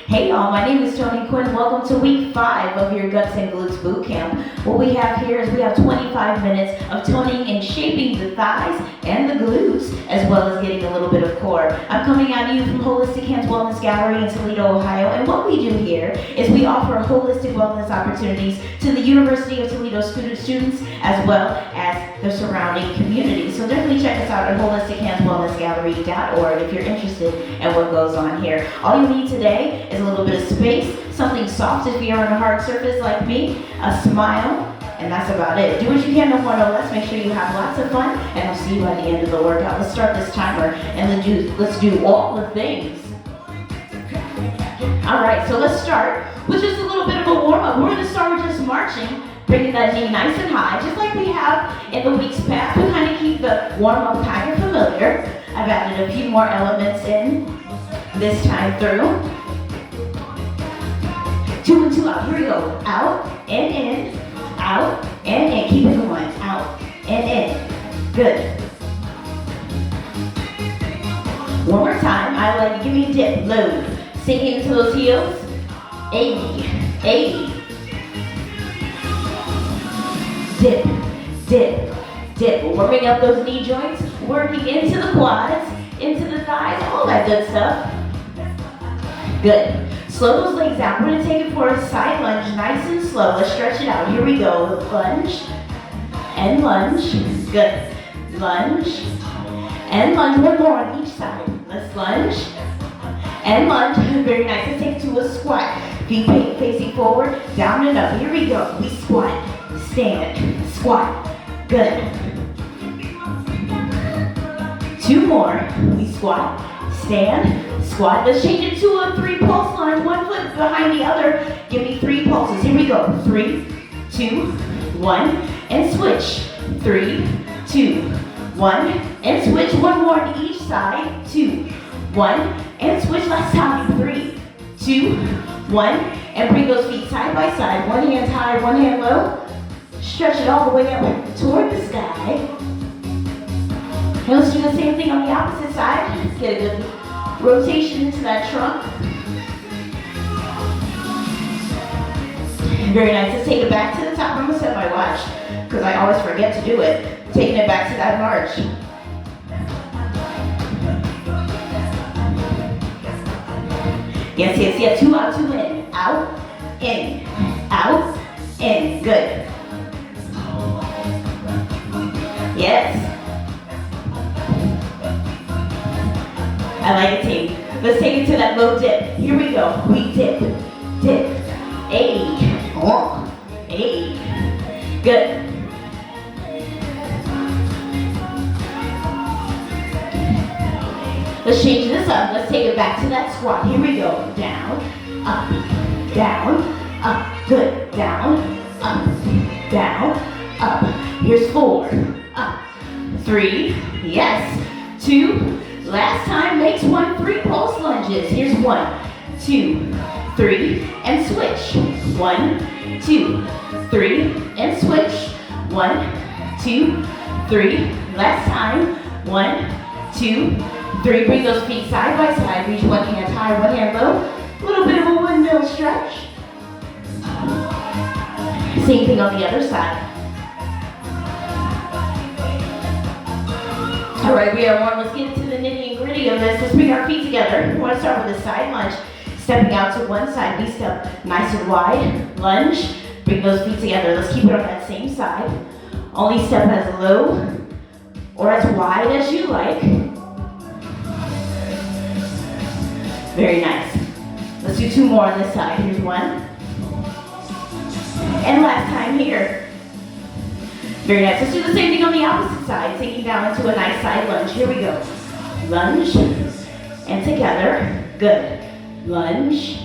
Hey y'all, my name is Tony Quinn. Welcome to week 5 of your Guts and Glutes Boot Camp. What we have here is we have 25 minutes of toning and shaping the thighs and the glutes, as well as getting a little bit of core. I'm coming at you from Holistic Hands Wellness Gallery in Toledo, Ohio, and what we do here is we offer holistic wellness opportunities to the University of Toledo students as well as the surrounding community. So definitely check us out at holistichealthwellnessgallery.org if you're interested in what goes on here. All you need today is a little bit of space, something soft if you're on a hard surface like me, a smile, and that's about it. Do what you can, no more, no less. Make sure you have lots of fun, and I'll see you at the end of the workout. Let's start this timer, and let's do all the things. All right, so let's start with just a little bit of a warm-up. We're going to start with just marching, bringing that knee nice and high, just like we have in the weeks past. We kind of keep the warm-up kind of familiar. I've added a few more elements in this time through. 2 and 2 out. Here we go. Out and in. Out and in. Keep it going. Out and in. Good. One more time. I like to give me a dip. Load. Sink into those heels. 80. 80. Dip. Dip. Dip. We're warming up those knee joints. Working into the quads. Into the thighs. All that good stuff. Good. Slow those legs out. We're going to take it for a side lunge, nice and slow. Let's stretch it out. Here we go. Lunge and lunge. Good. Lunge and lunge. One more on each side. Let's lunge and lunge. Very nice. Let's take it to a squat. Feet facing forward, down and up. Here we go. We squat, stand, squat. Good. 2 more. We squat, stand, squat. Let's change it to a 3 pulse line. 1 foot behind the other. Give me 3 pulses. Here we go. 3, 2, 1, and switch. 3, 2, 1, and switch. 1 more on each side. 2, 1, and switch. Last time. 3, 2, 1, and bring those feet side by side. 1 hand high, 1 hand low. Stretch it all the way up toward the sky. And let's do the same thing on the opposite side. Let's get a good rotation into that trunk. Very nice. Let's take it back to the top. I'm going to set my watch because I always forget to do it. Taking it back to that march. Yes, yes, yes. 2 out, 2 in. Out, in. Out, in. Good. Yes. I like it, team. Let's take it to that low dip. Here we go. We dip, dip. 80. Oh, 80. Good. Let's change this up. Let's take it back to that squat. Here we go. Down, up, down, up. Good. Down, up, down, up. Here's 4. Up. 3. Yes. 2. Last time makes 1, 3 pulse lunges. Here's 1, 2, 3, and switch. 1, 2, 3, and switch. 1, 2, 3. Last time. 1, 2, 3. Bring those feet side by side. Reach 1 hand high, 1 hand low. A little bit of a windmill stretch. Same thing on the other side. All right, we are warm. Let's get into the nitty and gritty of this. Let's bring our feet together. We want to start with a side lunge. Stepping out to one side, we step nice and wide. Lunge, bring those feet together. Let's keep it on that same side. Only step as low or as wide as you like. Very nice. Let's do 2 more on this side. Here's 1. And last time here. Very nice. Let's do the same thing on the opposite side, sinking down into a nice side lunge. Here we go. Lunge and together. Good. Lunge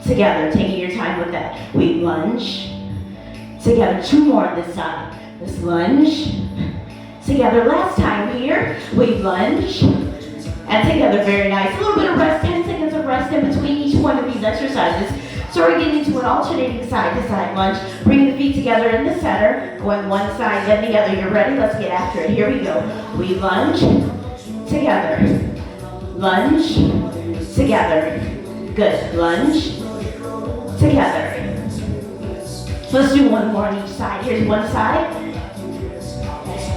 together. Taking your time with that. We lunge together. 2 more on this side. Let's lunge together. Last time here. We lunge and together. Very nice. A little bit of rest. 10 seconds of rest in between each one of these exercises. So we're getting into an alternating side-to-side lunge. Bring the feet together in the center, going one side, then the other. You're ready? Let's get after it. Here we go. We lunge together. Lunge together. Good. Lunge. Together. Let's do one more on each side. Here's one side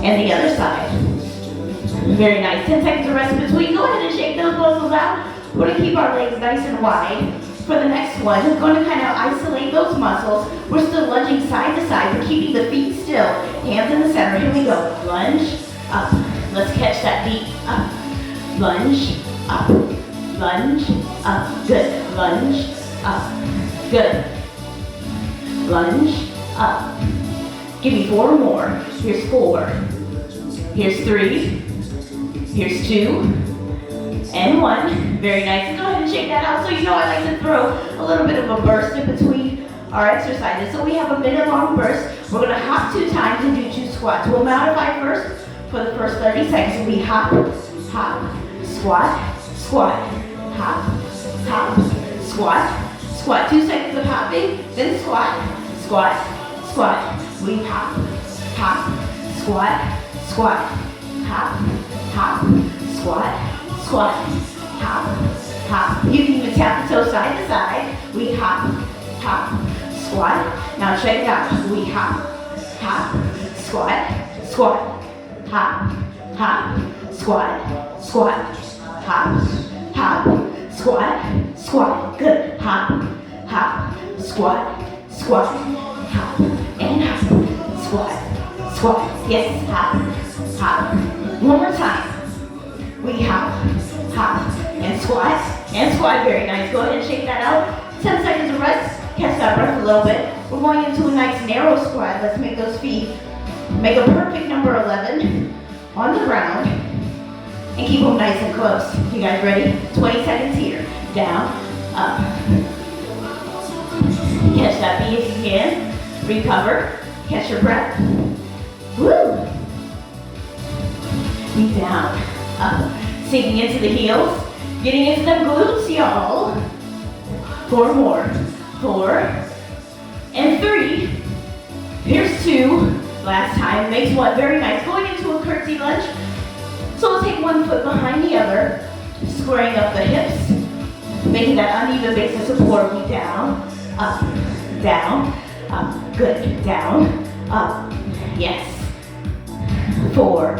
and the other side. Very nice. 10 seconds of rest between. Go ahead and shake those muscles out. We're going to keep our legs nice and wide. For the next one, we're going to kind of isolate those muscles. We're still lunging side to side. We're keeping the feet still. Hands in the center. Here we go. Lunge. Up. Let's catch that beat. Up. Lunge. Up. Lunge. Up. Good. Lunge. Up. Good. Lunge. Up. Give me 4 more. Here's 4. Here's 3. Here's 2. And 1. Very nice. Go ahead and shake that out. So you know I like to throw a little bit of a burst in between our exercises. So we have a minute long burst. We're going to hop 2 times and do 2 squats. We'll modify first for the first 30 seconds. We hop, hop, squat, squat, hop, hop, squat, squat. 2 seconds of hopping, then squat, squat, squat. We hop, hop, squat, squat, hop, hop, squat, squat, hop, hop. You can even tap the toe side to side. We hop, hop, squat. Now check it out. We hop, hop, squat, squat, hop, hop, squat, squat, hop, hop, squat, squat. Good. Hop, hop, squat, squat, hop, and hop, squat, squat. Yes, hop, hop. One more time. We hop, hop, and squat, very nice. Go ahead and shake that out. 10 seconds of rest. Catch that breath a little bit. We're going into a nice narrow squat. Let's make those feet make a perfect number 11 on the ground and keep them nice and close. You guys ready? 20 seconds here. Down, up. Catch that beat if you can. Recover. Catch your breath. Woo! Be down, up. Sinking into the heels. Getting into them glutes, y'all. 4 more. 4 and 3. Here's 2. Last time. Makes 1. Very nice. Going into a curtsy lunge. So we'll take 1 foot behind the other. Squaring up the hips. Making that uneven base of support. We down, up, down, up. Good. Down, up. Yes. 4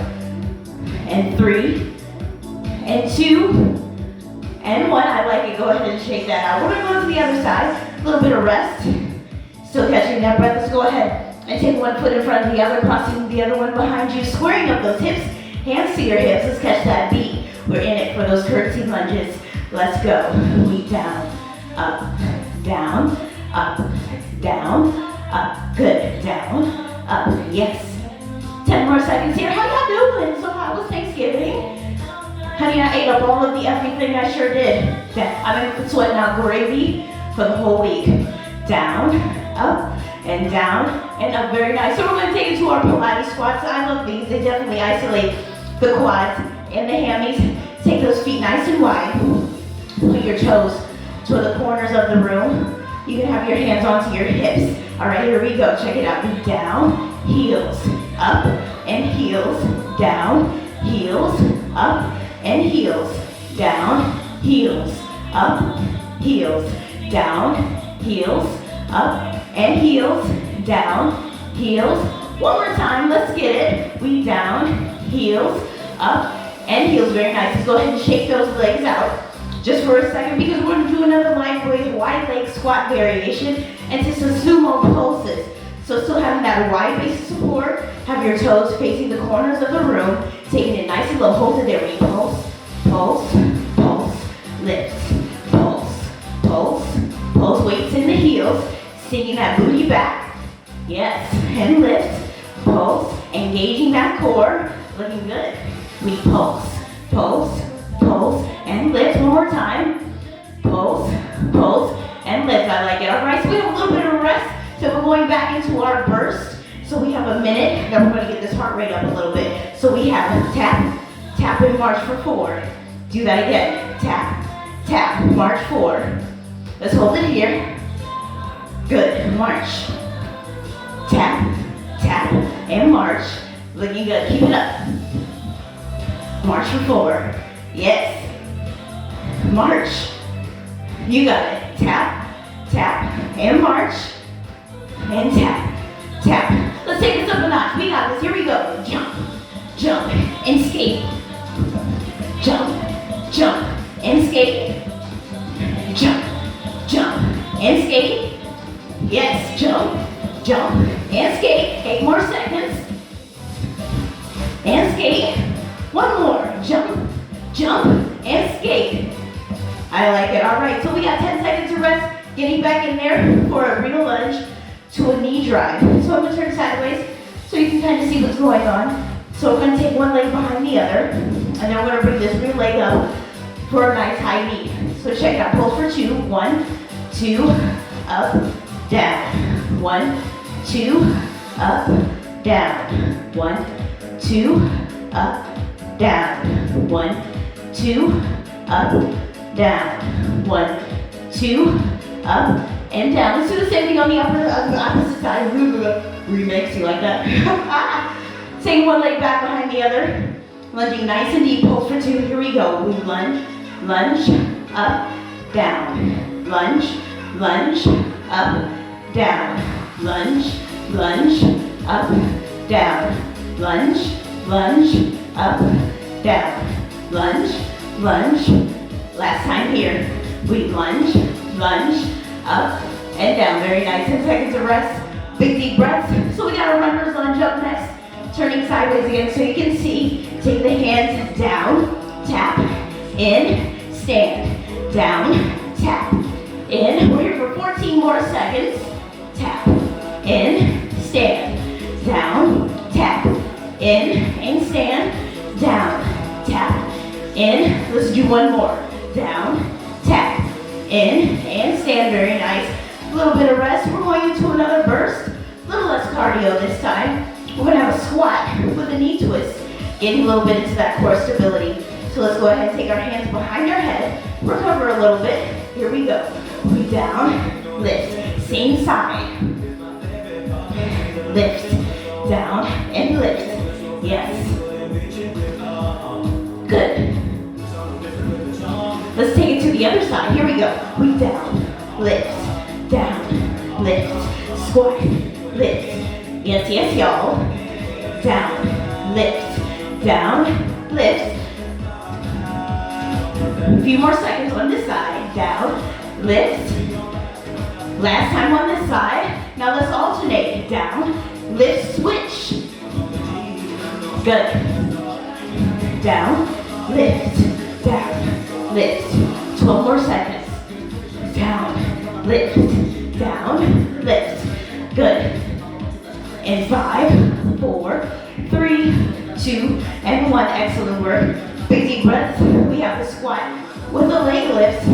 and 3 and 2 and 1. I like it. Go ahead and shake that out. We're going to go to the other side. A little bit of rest. Still catching that breath. Let's go ahead and take 1 foot in front of the other, crossing the other one behind you, squaring up those hips. Hands to your hips. Let's catch that beat. We're in it for those curtsy lunges. Let's go. We down, up, down, up, down, up. Good. Down, up. Yes. 10 more seconds here. How y'all doing? So how was Thanksgiving? Honey, I ate up all of the everything. I sure did. I've been sweating out gravy for the whole week. Down, up, and down, and up. Very nice. So we're going to take it to our Pilates squats. I love these. They definitely isolate the quads and the hammies. Take those feet nice and wide. Put your toes toward the corners of the room. You can have your hands onto your hips. All right, here we go. Check it out. Be down, heels, up, and heels, down, heels, up, and heels, down, heels, up, heels, down, heels, up, and heels, down, heels. One more time, let's get it. We down, heels, up, and heels. Very nice. Let's go ahead and shake those legs out just for a second because we're going to do another lightweight wide leg squat variation and just some sumo pulses. So still having that wide base of support, have your toes facing the corners of the room, taking it nice and low. Hold it there. We pulse, pulse, pulse, lift, pulse, pulse, pulse. Weights in the heels, sinking that booty back. Yes, and lift, pulse, engaging that core. Looking good. We pulse, pulse, pulse, and lift. One more time. Pulse, pulse, and lift. I like it. All right, so we have a little bit of rest. So we're going back into our burst. So we have a minute. Then we're going to get this heart rate up a little bit. So we have tap, tap, and march for 4. Do that again. Tap, tap, march 4. Let's hold it here. Good. March. Tap, tap, and march. Looking good. Keep it up. March for 4. Yes. March. You got it. Tap, tap, and march. And tap, tap. Let's take this up a notch. We got this. Here we go. Jump, jump, and skate. Jump, jump, and skate. Jump, jump, and skate. Yes, jump, jump, and skate. 8 more seconds. And skate. One more. Jump, jump, and skate. I like it. All right, so we got 10 seconds to rest. Getting back in there for a real lunge to a knee drive. So I'm gonna turn sideways so you can kind of see what's going on. So we're gonna take one leg behind the other, and then we're gonna bring this rear leg up for a nice high knee. So check it out, pulse for 2. 1, 2, up, down. 1, 2, up, down. 1, 2, up, down. 1, 2, up, down. 1, 2, up, and down. Let's do the same thing on the opposite side. Remix, you like that? Take one leg back behind the other. Lunging nice and deep, pulse for 2. Here we go. We lunge, lunge, up, down. Lunge, lunge, up, down. Lunge, lunge, up, down. Lunge, lunge, up, down. Lunge, lunge. Last time here. We lunge, lunge, up, and down. Very nice. 10 seconds of rest. Big deep breaths. So we got a runner's lunge up next. Turning sideways again so you can see. Take the hands down, tap, in, stand. Down, tap, in. We're here for 14 more seconds. Tap, in, stand. Down, tap, in, and stand. Down, tap, in. Let's do one more. Down, tap, in, and stand. Very nice. A little bit of rest. We're going into another burst. A little less cardio this time. We're going to have a squat with a knee twist. Getting a little bit into that core stability. So let's go ahead and take our hands behind our head. Recover a little bit. Here we go. We down, lift. Same side. Lift, down, and lift. Yes. Good. Let's take it to the other side. Here we go. We down, lift, squat, lift. Yes, yes, y'all. Down, lift, lift. A few more seconds on this side. Down, lift. Last time on this side. Now let's alternate. Down, lift, switch. Good. Down, lift, lift. 12 more seconds. Down, lift, good. And 5, 4, 3, 2, and 1. Excellent work. Big deep breaths. We have the squat with the leg lift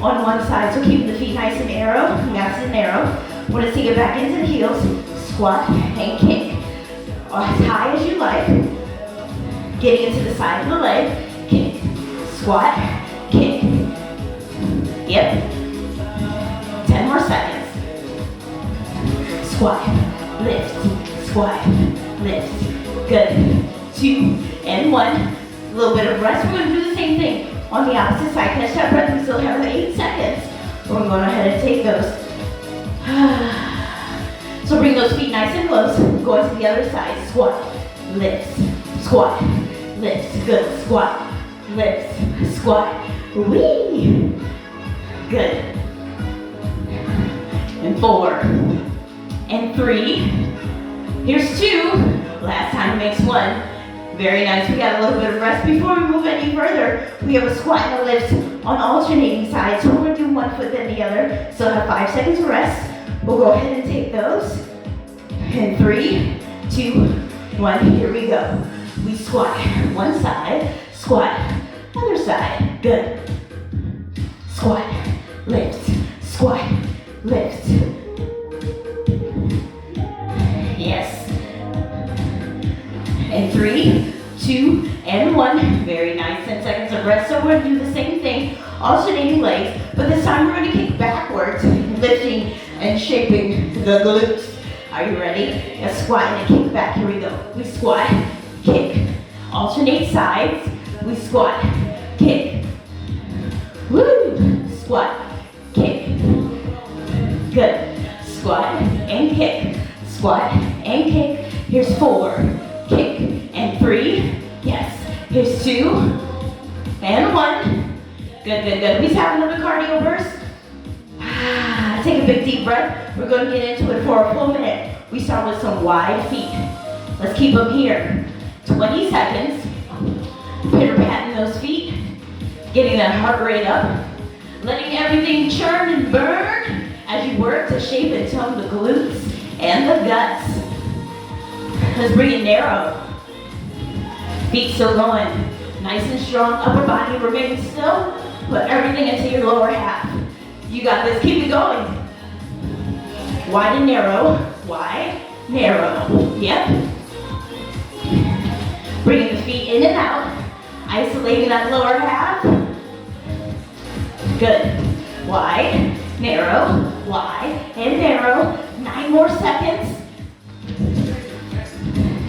on one side. So keep the feet nice and narrow. Want to take it back into the heels. Squat and kick. As high as you like. Getting into the side of the leg. Kick. Squat. Kick. Yep. 10 more seconds. Squat. Lift. Squat. Lift. Good. 2 and 1. A little bit of rest. We're going to do the same thing on the opposite side. Catch that breath. We still have 8 seconds. We're going to go ahead and take those. So bring those feet nice and close. Going to the other side. Squat. Lift. Squat. Lift. Good. Squat. Lift. Squat. Whee! Good. And 4. And 3. Here's 2. Last time makes 1. Very nice. We got a little bit of rest. Before we move any further, we have a squat and a lift on alternating sides. So we're going to do one foot then the other. So have 5 seconds of rest. We'll go ahead and take those. And 3, 2, 1. Here we go. We squat one side, squat, other side. Good. Squat, lift, squat, lift. Yes. And 3, 2, and 1. Very nice. 10 seconds of rest. So we're going to do the same thing, alternating legs, but this time we're going to kick backwards, lifting and shaping the glutes. Are you ready? A squat and a kick back. Here we go. We squat, kick. Alternate sides. We squat, kick. Woo! Squat, Good. Squat and kick. Squat and kick. Here's 4. Kick and 3. Yes. Here's 2 and 1. Good, good, good. Please have another cardio burst. Take a big deep breath. We're going to get into it for a full minute. We start with some wide feet. Let's keep them here. 20 seconds. Pitter-patting those feet. Getting that heart rate up. Letting everything churn and burn as you work to shape and tone the glutes and the guts. Let's bring it narrow. Feet still going. Nice and strong. Upper body remaining still. Put everything into your lower half. You got this. Keep it going. Wide and narrow. Wide, narrow. Yep. Bringing the feet in and out. Isolating that lower half. Good. Wide, narrow, wide, and narrow. 9 more seconds.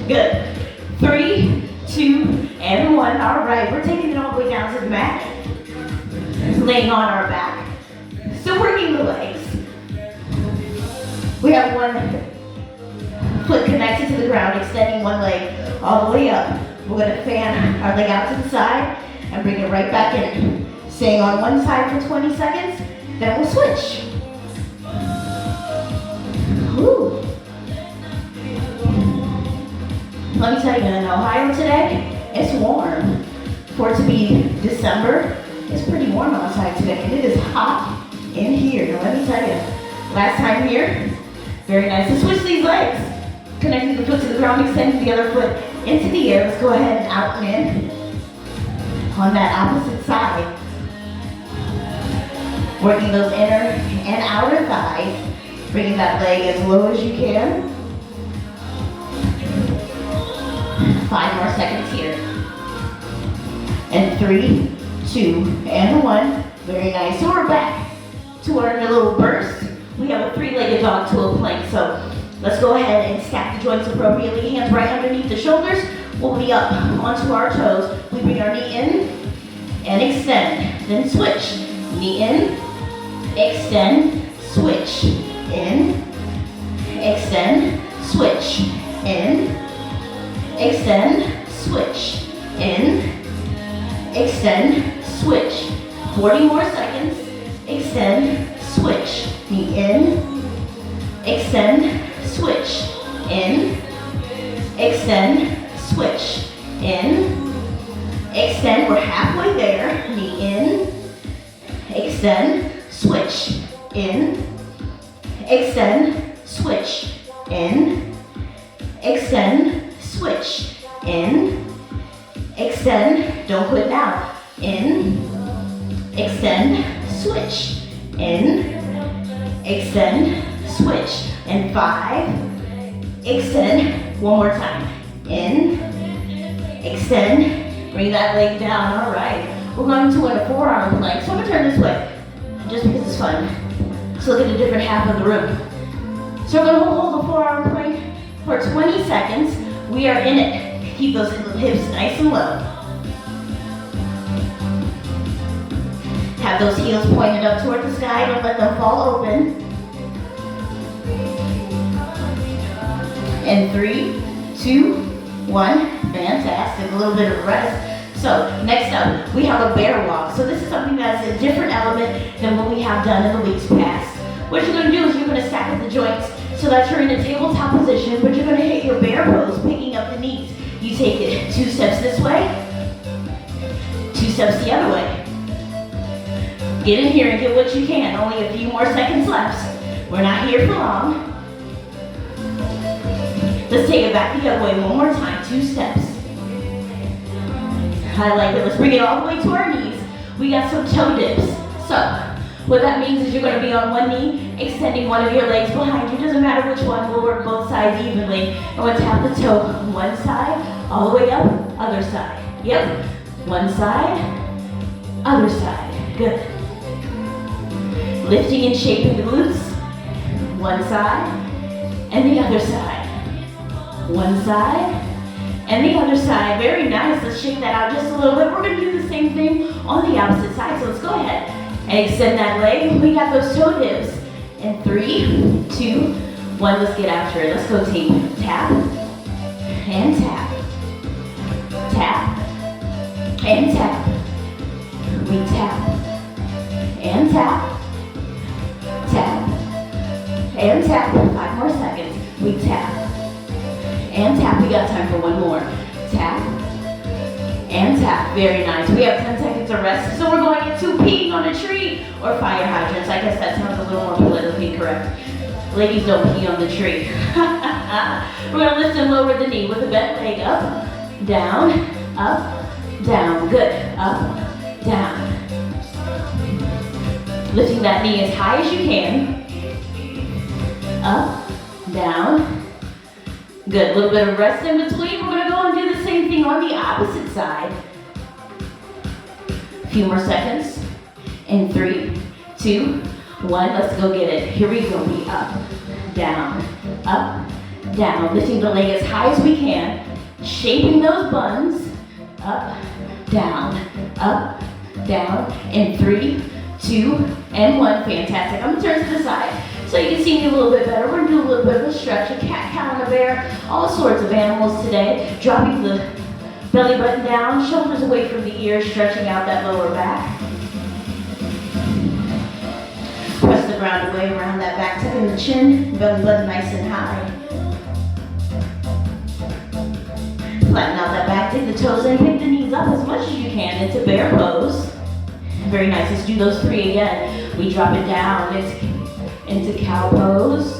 Good. 3, 2, and 1. All right, we're taking it all the way down to the mat. Laying on our back. Still working the legs. We have one foot connected to the ground, extending one leg all the way up. We're going to fan our leg out to the side and bring it right back in. Staying on one side for 20 seconds, then we'll switch. Woo. Let me tell you, in Ohio today, it's warm. For it to be December, it's pretty warm outside today, and it is hot in here. Now let me tell you, last time here, very nice to switch these legs. Connecting the foot to the ground, extending the other foot into the air. Let's go ahead and out and in on that opposite side. Working those inner and outer thighs. Bringing that leg as low as you can. 5 more seconds here. And 3, 2, and 1. Very nice. So we're back to our little burst. We have a 3-legged dog to a plank. So let's go ahead and stack the joints appropriately. Hands right underneath the shoulders. We'll be up onto our toes. We bring our knee in and extend. Then switch. Knee in, extend, switch. In, extend, switch. In, extend, switch. In, extend, switch. 40 more seconds. Extend, switch. Knee in, extend, switch. In, extend, switch. In, extend. We're halfway there. Knee in, extend, switch. In, extend, switch. In, extend, switch. In, extend. Don't quit now. In, extend, switch. In, extend, switch. And 5, extend. One more time. In, extend. Bring that leg down. All right. We're going to a forearm plank. So I'm going to turn this way, just because it's fun. Let's look at a different half of the room. So we're going to hold the forearm plank for 20 seconds. We are in it. Keep those hips nice and low. Have those heels pointed up toward the sky. Don't let them fall open. And 3, 2, 1. Fantastic. A little bit of rest. So next up, we have a bear walk. So this is something that's a different element than what we have done in the weeks past. What you're going to do is you're going to stack up the joints so that you're in a tabletop position, but you're going to hit your bear pose, picking up the knees. You take it 2 steps this way, 2 steps the other way. Get in here and get what you can. Only a few more seconds left. We're not here for long. Let's take it back the other way one more time. 2 steps. I like it. Let's bring it all the way to our knees. We got some toe dips. So what that means is you're going to be on one knee, extending one of your legs behind you. Doesn't matter which one. We'll work both sides evenly. And we'll tap the toe one side, all the way up, other side. Yep. One side, other side. Good. Lifting and shaping the glutes. One side and the other side. One side and the other side. Very nice. Let's shake that out just a little bit. We're going to do the same thing on the opposite side. So let's go ahead and extend that leg. We got those toe dips And 3, 2, 1. Let's get after it. Let's go team. Tap and tap. Tap and tap. We tap and tap. Tap and tap. 5 more seconds. We tap and tap. We got time for one more. Tap and tap. Very nice. We have 10 seconds of rest. So we're going into peeing on a tree or fire hydrants. I guess that sounds a little more politically correct. Ladies don't pee on the tree. We're going to lift and lower the knee with a bent leg. Up, down, up, down. Good. Up, down. Lifting that knee as high as you can. Up, down. Good. A little bit of rest in between. We're going to go and do the same thing on the opposite side. A few more seconds. In 3, 2, 1. Let's go get it. Here we go. We up, down, lifting the leg as high as we can, shaping those buns, up, down, in 3, 2, and 1. Fantastic. I'm gonna turn to the side so you can see me a little bit better. We're gonna do a little bit of a stretch, a cat, cow, and a bear, all sorts of animals today. Dropping the belly button down, shoulders away from the ears, stretching out that lower back. Press the ground away around that back, tucking the chin, belly button nice and high. Flatten out that back, dig the toes in, pick the knees up as much as you can into bear pose. Very nice. Let's do those 3 again. We drop it down into cow pose.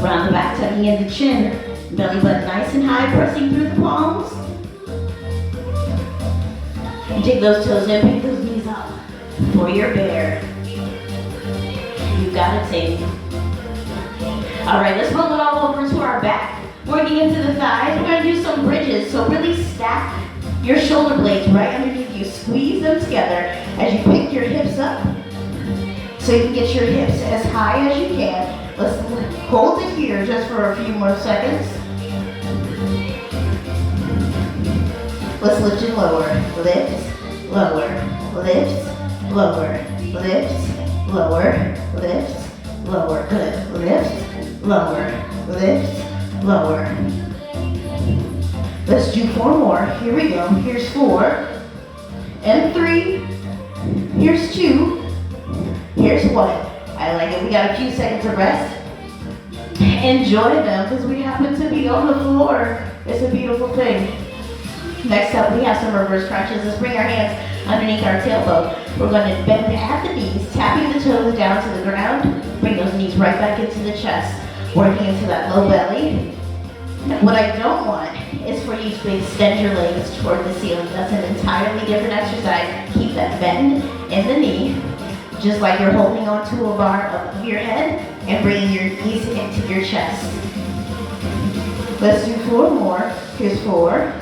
Round the back, tucking in the chin, belly button nice and high, pressing through the palms. Dig those toes in, pick those knees up for your bear. You got it, team. All right, let's roll it all over to our back. Working into the thighs, we're gonna do some bridges. So really stack your shoulder blades right underneath you. Squeeze them together as you pick your hips up. So you can get your hips as high as you can. Let's hold it here just for a few more seconds. Let's lift and lower. Lift, lower, lift, lower, lift, lower, lift, lower. Good. Lift, lower, lift, lower. Let's do 4 more. Here we go. Here's 4 and 3. Here's 2. Here's 1. I like it. We got a few seconds of rest. Enjoy them because we happen to be on the floor. It's a beautiful thing. Next up, we have some reverse crunches. Let's bring our hands underneath our tailbone. We're going to bend at the knees, tapping the toes down to the ground. Bring those knees right back into the chest, working into that low belly. What I don't want is for you to extend your legs toward the ceiling. That's an entirely different exercise. Keep that bend in the knee, just like you're holding onto a bar above your head and bringing your knees into your chest. Let's do 4 more. Here's 4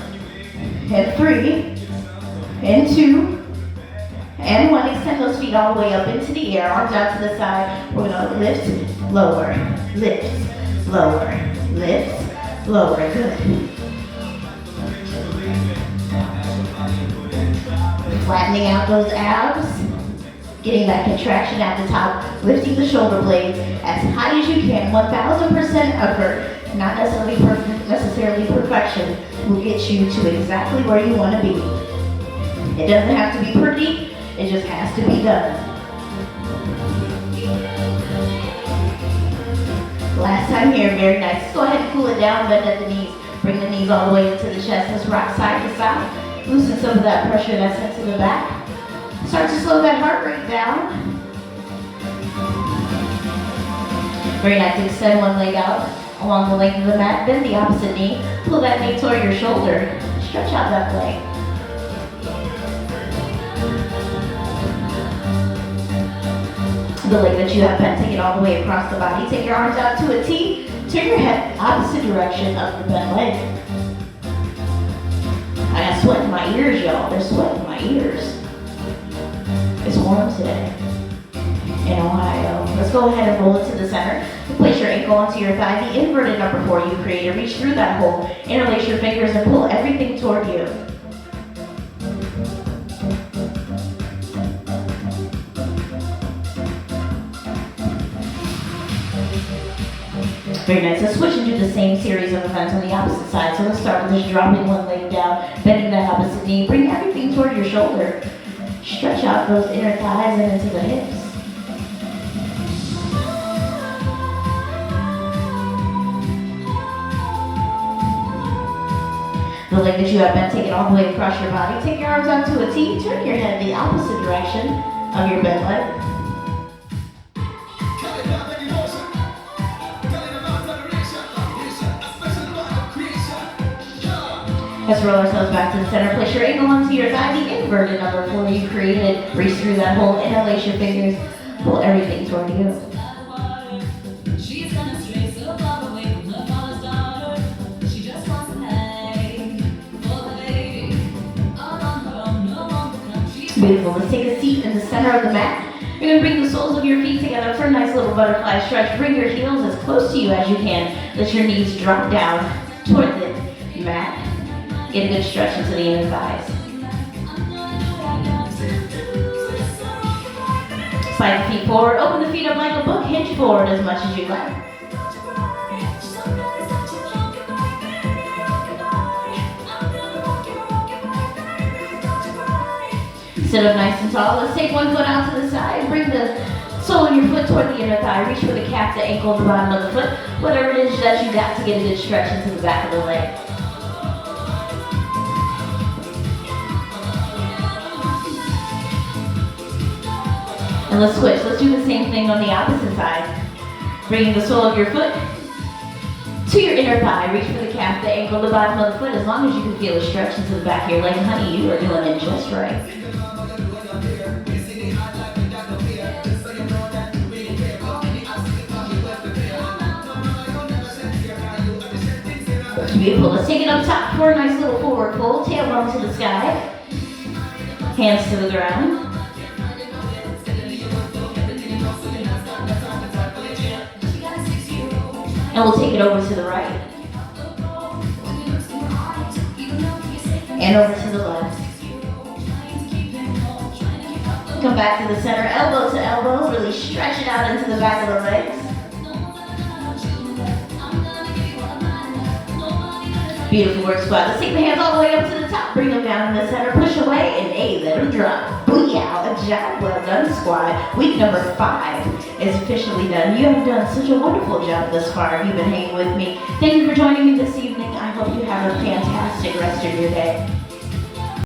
and 3 and 2 and 1. Extend those feet all the way up into the air, arms out to the side. We're going to lift, lower, lift, lower, lift, lower. Good. Flattening out those abs, getting that contraction at the top, lifting the shoulder blades as high as you can. 1000% effort, not necessarily perfection, will get you to exactly where you want to be. It doesn't have to be pretty, it just has to be done. Last time here, very nice. Let's go ahead and cool it down, bend at the knees. Bring the knees all the way into the chest. Let's rock side to side. Loosen some of that pressure that's into the back. Start to slow that heart rate down. Very nice. Extend one leg out along the length of the mat. Bend the opposite knee. Pull that knee toward your shoulder. Stretch out that leg. The leg that you have bent, take it all the way across the body. Take your arms out to a T. Turn your head opposite direction of the bent leg. I got sweat in my ears, y'all. There's sweat in my ears. It's warm today in Ohio. Let's go ahead and roll it to the center. Place your ankle onto your thigh. The inverted number 4 you created. Reach through that hole. Interlace your fingers and pull everything toward you. Very nice. Let's switch and do the same series of events on the opposite side. So let's start with just dropping one leg down, bending that opposite knee. Bring everything toward your shoulder. Stretch out those inner thighs and into the hips. The leg that you have bent, take it all the way across your body. Take your arms out to a T. Turn your head the opposite direction of your bent leg. Let's roll ourselves back to the center. Place your ankle onto your thigh, the inverted number 4 you created. Reach through that hole, interlace your fingers, pull everything toward you. Beautiful. Let's take a seat in the center of the mat. You're going to bring the soles of your feet together for a nice little butterfly stretch. Bring your heels as close to you as you can. Let your knees drop down toward the mat. Get a good stretch into the inner thighs. Slide the feet forward. Open the feet up like a book. Hinge forward as much as you like. Sit up nice and tall. Let's take one foot out to the side. Bring the sole of your foot toward the inner thigh. Reach for the calf, the ankle, the bottom of the foot. Whatever it is that you got to get a good stretch into the back of the leg. And let's switch. Let's do the same thing on the opposite side. Bringing the sole of your foot to your inner thigh. Reach for the calf, the ankle, the bottom of the foot. As long as you can feel a stretch into the back of your leg, honey, you are doing it just right. Beautiful. Let's take it up top for a nice little forward fold. Tailbone to the sky. Hands to the ground. And we'll take it over to the right. And over to the left. Come back to the center, elbow to elbow. Really stretch it out into the back of the legs. Beautiful work, squat. Let's take the hands all the way up to the top. Bring them down in the center. Push away and let them drop. Booyah, a job well done, squad. Week number 5 is officially done. You have done such a wonderful job thus far. If you've been hanging with me. Thank you for joining me this evening. I hope you have a fantastic rest of your day.